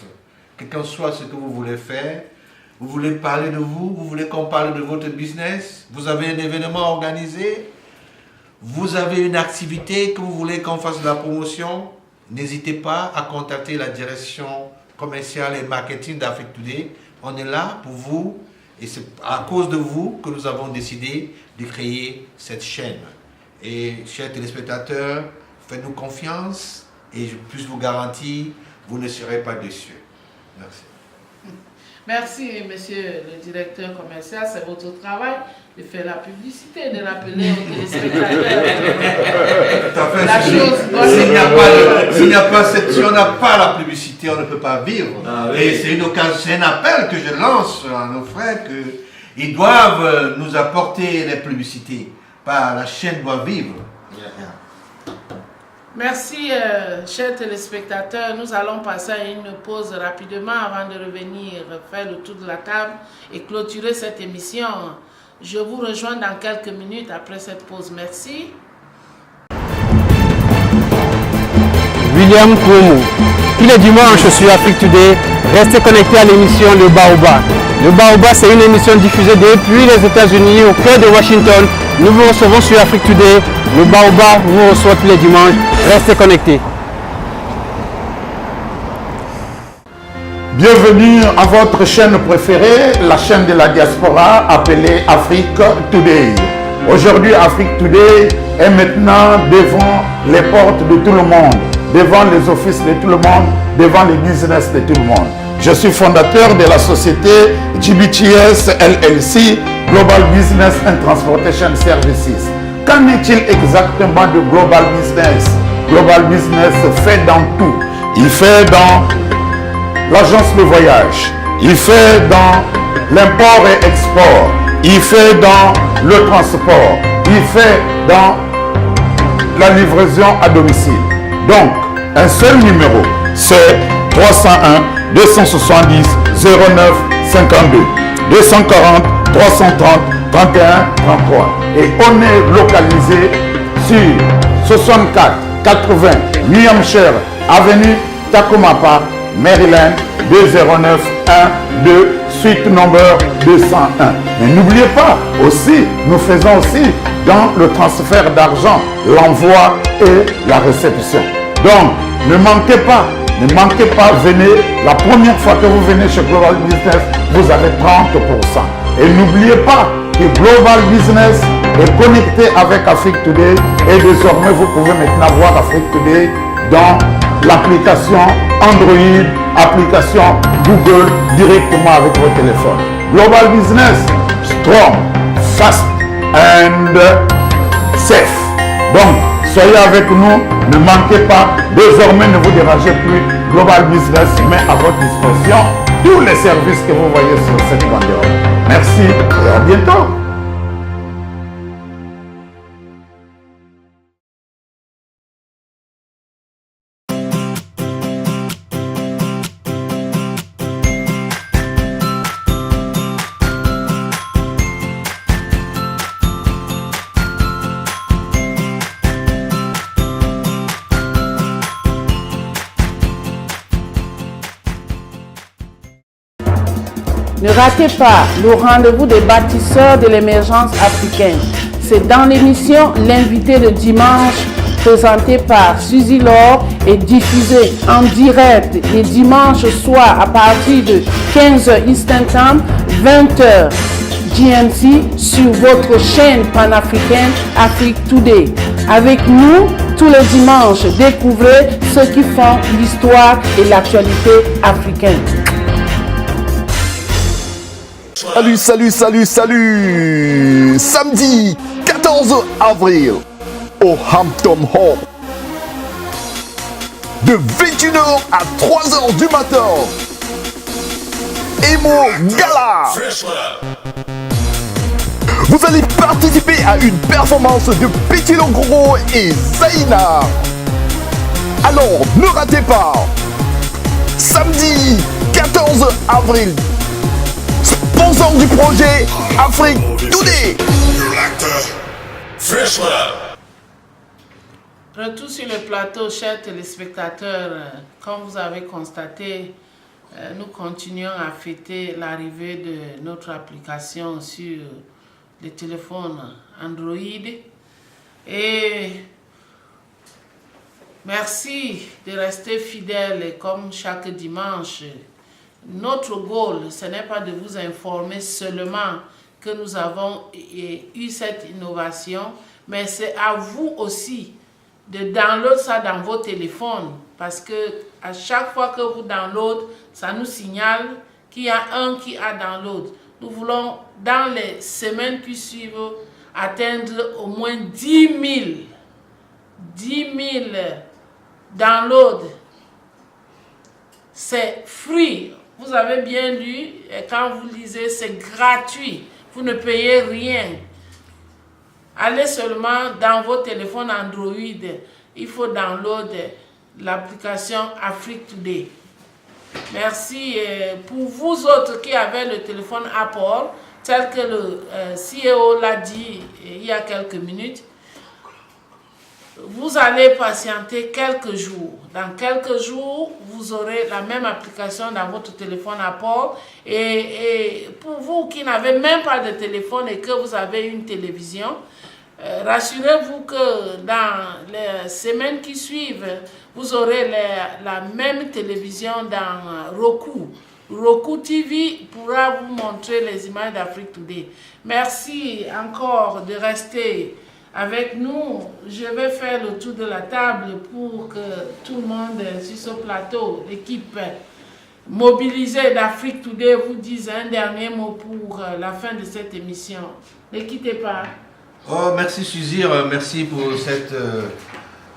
quel que soit ce que vous voulez faire. Vous voulez parler de vous voulez qu'on parle de votre business, vous avez un événement organisé, vous avez une activité que vous voulez qu'on fasse de la promotion, n'hésitez pas à contacter la direction commerciale et marketing d'Afrique Today. On est là pour vous et c'est à cause de vous que nous avons décidé de créer cette chaîne. Et chers téléspectateurs, faites-nous confiance, et je puisse vous garantir, vous ne serez pas déçus. Merci. Merci, monsieur le directeur commercial. C'est votre travail de faire la publicité, de rappeler aux téléspectateurs. Tout à fait. La chose doit Si on n'a pas la publicité, on ne peut pas vivre. Ah, oui. Et c'est une occasion, c'est un appel que je lance à nos frères qu'ils doivent nous apporter les publicités. La chaîne doit vivre. Merci, chers téléspectateurs. Nous allons passer à une pause rapidement avant de revenir faire le tour de la table et clôturer cette émission. Je vous rejoins dans quelques minutes après cette pause. Merci. William Kououmou. Tous les dimanches sur Afrique Today, restez connectés à l'émission Le Baobab. Le Baobab, c'est une émission diffusée depuis les États-Unis au cœur de Washington. Nous vous recevons sur Afrique Today. Le Baobab vous reçoit tous les dimanches. Restez connectés. Bienvenue à votre chaîne préférée, la chaîne de la diaspora appelée Afrique Today. Aujourd'hui, Afrique Today est maintenant devant les portes de tout le monde, devant les offices de tout le monde, devant les business de tout le monde. Je suis fondateur de la société GBTS LLC, Global Business and Transportation Services. Qu'en est-il exactement de Global Business? Global Business fait dans tout. Il fait dans l'agence de voyage, il fait dans l'import et export, il fait dans le transport, il fait dans la livraison à domicile. Donc, un seul numéro, c'est 301 270 09 52 240 330 31 33. Et on est localisé sur 64 80 New Hampshire Avenue Tacoma, Maryland 20912, suite number 201. Mais n'oubliez pas, aussi, nous faisons aussi dans le transfert d'argent, l'envoi et la réception. Donc, ne manquez pas, venez. La première fois que vous venez chez Global Business, vous avez 30%. Et n'oubliez pas que Global Business est connecté avec Afrique Today et désormais vous pouvez maintenant voir Afrique Today dans l'application Android, application Google directement avec votre téléphone. Global Business, strong, fast and safe. Donc, soyez avec nous, ne manquez pas. Désormais, ne vous dérangez plus. Global Business met à votre disposition tous les services que vous voyez sur cette banderole. Merci et à bientôt. Ne ratez pas le rendez-vous des bâtisseurs de l'émergence africaine. C'est dans l'émission L'invité de dimanche, présenté par Suzy Laure et diffusé en direct les dimanches soirs à partir de 15h Eastern Time, 20h GMT sur votre chaîne panafricaine Afrique Today. Avec nous, tous les dimanches, découvrez ceux qui font l'histoire et l'actualité africaine. Salut. Samedi 14 avril au Hampton Hall. De 21h à 3h du matin. Emo Gala. Vous allez participer à une performance de Petit Longoro et Zaina. Alors ne ratez pas. Samedi 14 avril. Sponsor du projet Afrique Today. Retour sur le plateau, chers téléspectateurs. Comme vous avez constaté, nous continuons à fêter l'arrivée de notre application sur les téléphones Android. Et merci de rester fidèles comme chaque dimanche. Notre goal, ce n'est pas de vous informer seulement que nous avons eu cette innovation, mais c'est à vous aussi de download ça dans vos téléphones. Parce que à chaque fois que vous download, ça nous signale qu'il y a un qui a download. Nous voulons, dans les semaines qui suivent, atteindre au moins 10 000 downloads. C'est free. Vous avez bien lu, et quand vous lisez, c'est gratuit. Vous ne payez rien. Allez seulement dans vos téléphones Android. Il faut download l'application Afrique Today. Merci. Pour vous autres qui avez le téléphone Apple, tel que le CEO l'a dit il y a quelques minutes, vous allez patienter quelques jours. Dans quelques jours, vous aurez la même application dans votre téléphone Apple. Et pour vous qui n'avez même pas de téléphone et que vous avez une télévision, rassurez-vous que dans les semaines qui suivent, vous aurez la même télévision dans Roku. Roku TV pourra vous montrer les images d'Afrique Today. Merci encore de rester avec nous. Je vais faire le tour de la table pour que tout le monde sur ce plateau, l'équipe mobilisée d'Afrique Today, vous dise un dernier mot pour la fin de cette émission. Ne quittez pas. Oh, merci Suzir, merci pour cette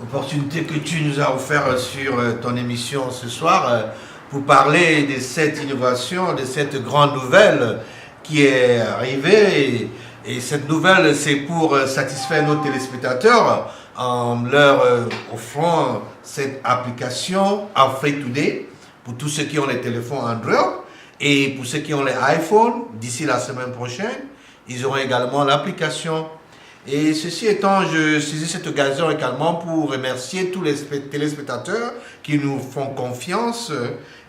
opportunité que tu nous as offert sur ton émission ce soir pour parler de cette innovation, de cette grande nouvelle qui est arrivée. Et cette nouvelle, c'est pour satisfaire nos téléspectateurs en leur offrant cette application Afrique Today pour tous ceux qui ont les téléphones Android et pour ceux qui ont les iPhones. D'ici la semaine prochaine, ils auront également l'application. Et ceci étant, je saisis cette occasion également pour remercier tous les téléspectateurs qui nous font confiance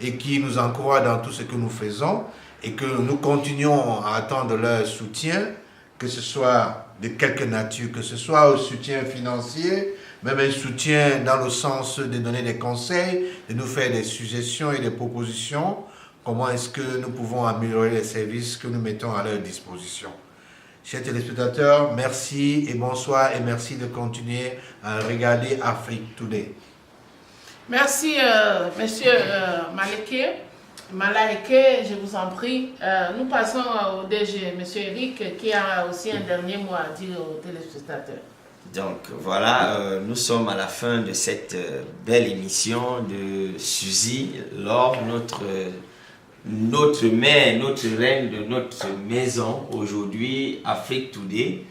et qui nous encouragent dans tout ce que nous faisons et que nous continuons à attendre leur soutien, que ce soit de quelque nature, que ce soit au soutien financier, même un soutien dans le sens de donner des conseils, de nous faire des suggestions et des propositions, comment est-ce que nous pouvons améliorer les services que nous mettons à leur disposition. Chers téléspectateurs, merci et bonsoir et merci de continuer à regarder Afrique Today. Merci, monsieur Malaike, je vous en prie. Nous passons au DG, monsieur Eric, qui a aussi un dernier mot à dire aux téléspectateurs. Donc voilà, nous sommes à la fin de cette belle émission de Suzy, Laure, notre mère, notre reine de notre maison aujourd'hui, Afrique Today.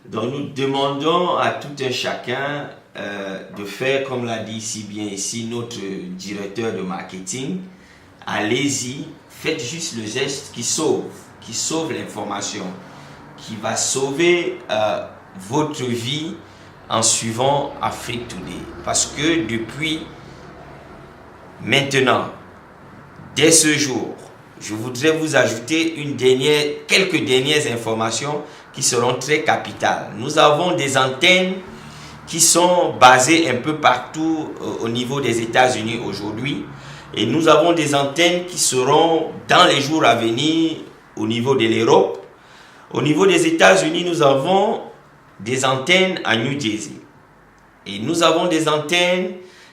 Donc nous demandons à tout un chacun de faire, comme l'a dit si bien ici notre directeur de marketing, allez-y, faites juste le geste qui sauve l'information, qui va sauver votre vie en suivant Afrique Today. Parce que depuis maintenant, dès ce jour, je voudrais vous ajouter quelques dernières informations qui seront très capitales. Nous avons des antennes qui sont basées un peu partout au niveau des États-Unis aujourd'hui. Et nous avons des antennes qui seront dans les jours à venir au niveau de l'Europe. Au niveau des États-Unis, nous avons des antennes à New Jersey. Et nous avons des antennes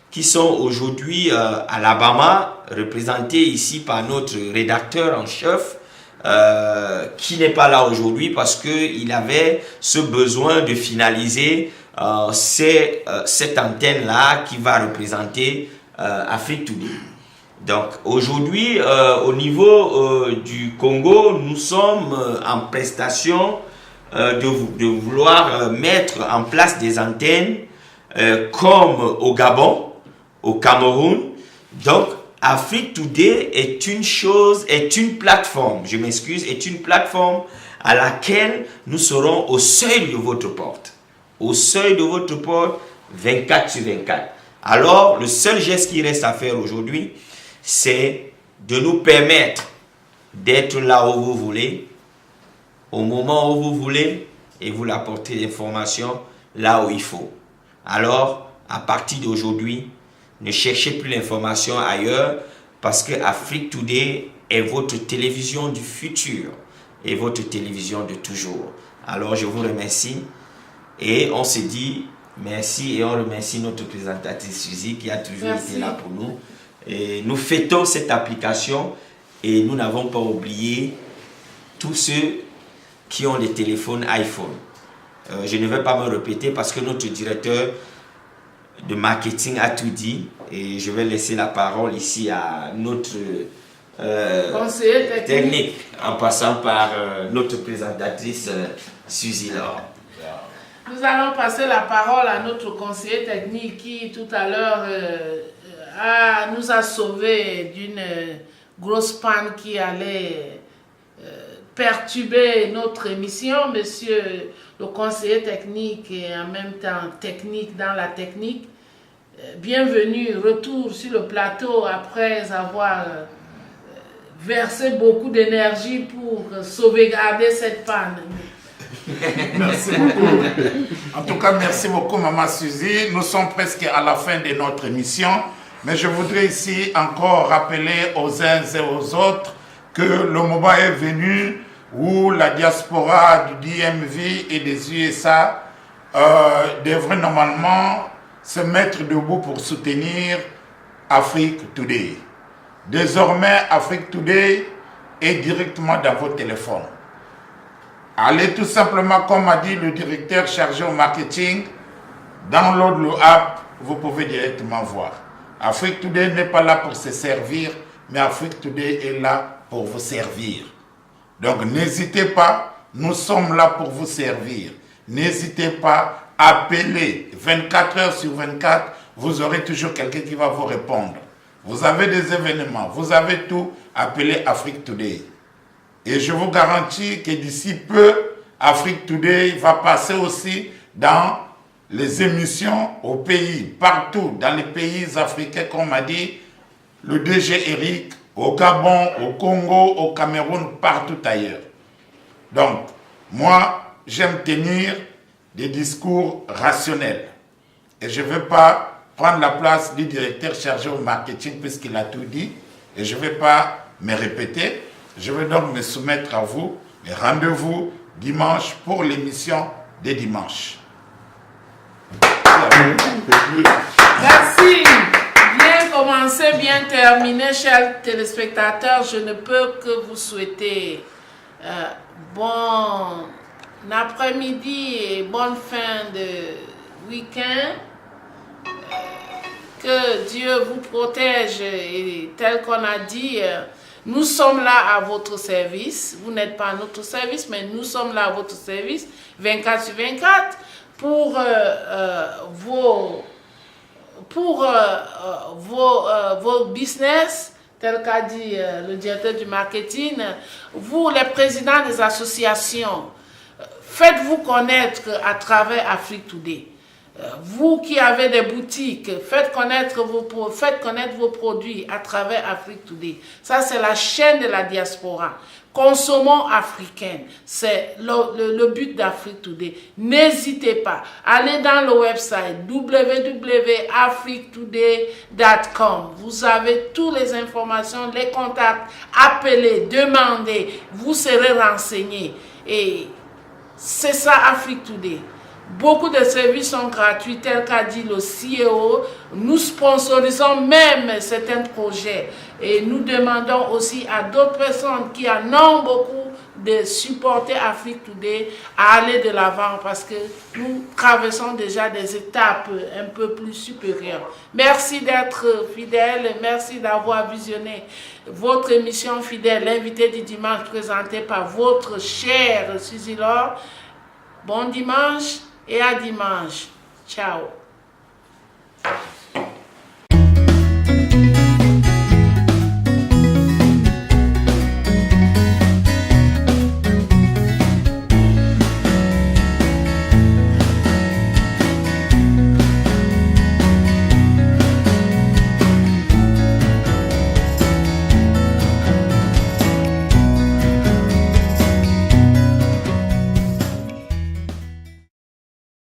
qui sont aujourd'hui à Alabama, représentées ici par notre rédacteur en chef, qui n'est pas là aujourd'hui parce qu'il avait ce besoin de finaliser cette antenne-là qui va représenter Afrique Today. Donc aujourd'hui, au niveau du Congo, nous sommes en prestation de vouloir mettre en place des antennes comme au Gabon, au Cameroun. Donc Afrique Today est une plateforme, est une plateforme à laquelle nous serons au seuil de votre porte. Au seuil de votre porte, 24 sur 24. Alors, le seul geste qui reste à faire aujourd'hui, c'est de nous permettre d'être là où vous voulez, au moment où vous voulez, et vous apporter l'information là où il faut. Alors, à partir d'aujourd'hui, ne cherchez plus l'information ailleurs, parce que Afrique Today est votre télévision du futur et votre télévision de toujours. Alors, je vous remercie et on se dit Merci et on remercie notre présentatrice Suzy qui a toujours été là pour nous. Et nous fêtons cette application et nous n'avons pas oublié tous ceux qui ont des téléphones iPhone. Je ne vais pas me répéter parce que notre directeur de marketing a tout dit et je vais laisser la parole ici à notre conseiller technique en passant par notre présentatrice Suzy Laure. Nous allons passer la parole à notre conseiller technique qui tout à l'heure nous a sauvés d'une grosse panne qui allait perturber notre émission. Monsieur le conseiller technique et en même temps technique dans la technique, bienvenue, retour sur le plateau après avoir versé beaucoup d'énergie pour sauvegarder cette panne. Merci beaucoup. En tout cas, merci beaucoup, Maman Suzy. Nous sommes presque à la fin de notre émission, mais je voudrais ici encore rappeler aux uns et aux autres que le moment est venu où la diaspora du DMV et des USA devrait normalement se mettre debout pour soutenir Afrique Today. Désormais, Afrique Today est directement dans vos téléphones. Allez tout simplement, comme a dit le directeur chargé au marketing, download le app, vous pouvez directement voir. Afrique Today n'est pas là pour se servir, mais Afrique Today est là pour vous servir. Donc n'hésitez pas, nous sommes là pour vous servir. N'hésitez pas, appelez 24 heures sur 24, vous aurez toujours quelqu'un qui va vous répondre. Vous avez des événements, vous avez tout, appelez Afrique Today. Et je vous garantis que d'ici peu, Afrique Today va passer aussi dans les émissions au pays, partout, dans les pays africains, comme a dit le DG Eric, au Gabon, au Congo, au Cameroun, partout ailleurs. Donc, moi, j'aime tenir des discours rationnels. Et je ne veux pas prendre la place du directeur chargé au marketing puisqu'il a tout dit. Et je ne vais pas me répéter. Je vais donc me soumettre à vous. Et rendez-vous dimanche pour l'émission des dimanches. Merci. Bien commencé, bien terminé, chers téléspectateurs. Je ne peux que vous souhaiter bon après-midi et bonne fin de week-end. Que Dieu vous protège et tel qu'on a dit, nous sommes là à votre service. Vous n'êtes pas à notre service, mais nous sommes là à votre service 24 sur 24 pour vos business, tel qu'a dit le directeur du marketing. Vous, les présidents des associations, faites-vous connaître à travers Afrique Today. Vous qui avez des boutiques, faites connaître vos produits à travers Afrique Today. Ça, c'est la chaîne de la diaspora. Consommons africaine. C'est le but d'Afrique Today. N'hésitez pas. Allez dans le website www.afriquetoday.com. Vous avez toutes les informations, les contacts. Appelez, demandez. Vous serez renseignés. Et c'est ça, Afrique Today. Beaucoup de services sont gratuits, tel qu'a dit le CEO. Nous sponsorisons même certains projets. Et nous demandons aussi à d'autres personnes qui en ont beaucoup de supporter Afrique Today à aller de l'avant parce que nous traversons déjà des étapes un peu plus supérieures. Merci d'être fidèles, merci d'avoir visionné votre émission fidèle, l'invité du dimanche présentée par votre chère Suzy Laure. Bon dimanche et à dimanche. Ciao.